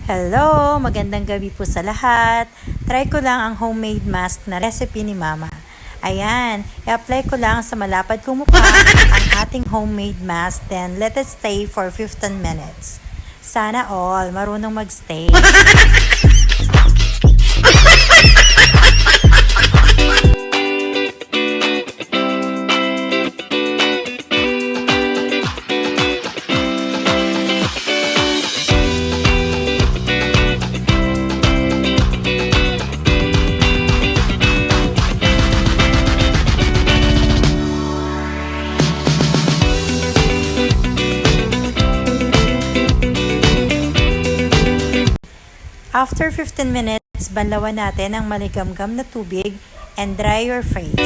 Hello! Magandang gabi po sa lahat. Try ko lang ang homemade mask na recipe ni Mama. Ayan, i-apply ko lang sa malapad kong mukha ang ating homemade mask, then let it stay for 15 minutes. Sana all marunong magstay. After 15 minutes, banlawan natin ang maligamgam na tubig and dry your face.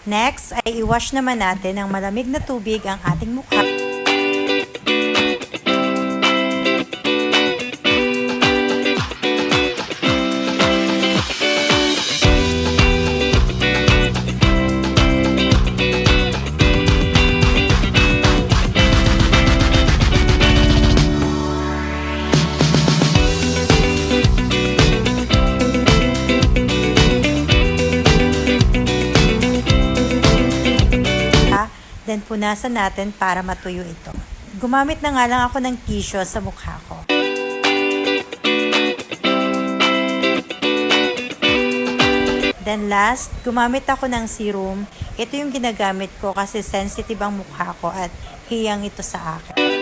Next ay i-wash naman natin ng malamig na tubig ang ating mukha. Then punasan natin para matuyo ito. Gumamit na nga lang ako ng tissue sa mukha ko. Then last, gumamit ako ng serum. Ito yung ginagamit ko kasi sensitive ang mukha ko at hiyang ito sa akin.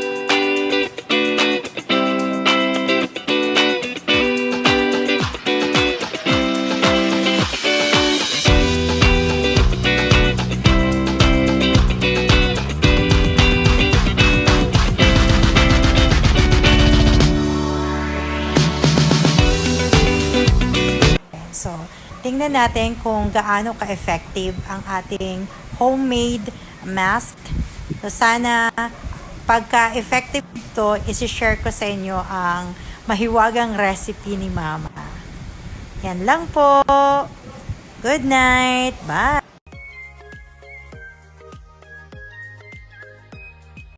So, tingnan natin kung gaano ka-effective ang ating homemade mask. So, sana pagka-effective ito, isi-share ko sa inyo ang mahiwagang recipe ni Mama. Yan lang po. Good night. Bye.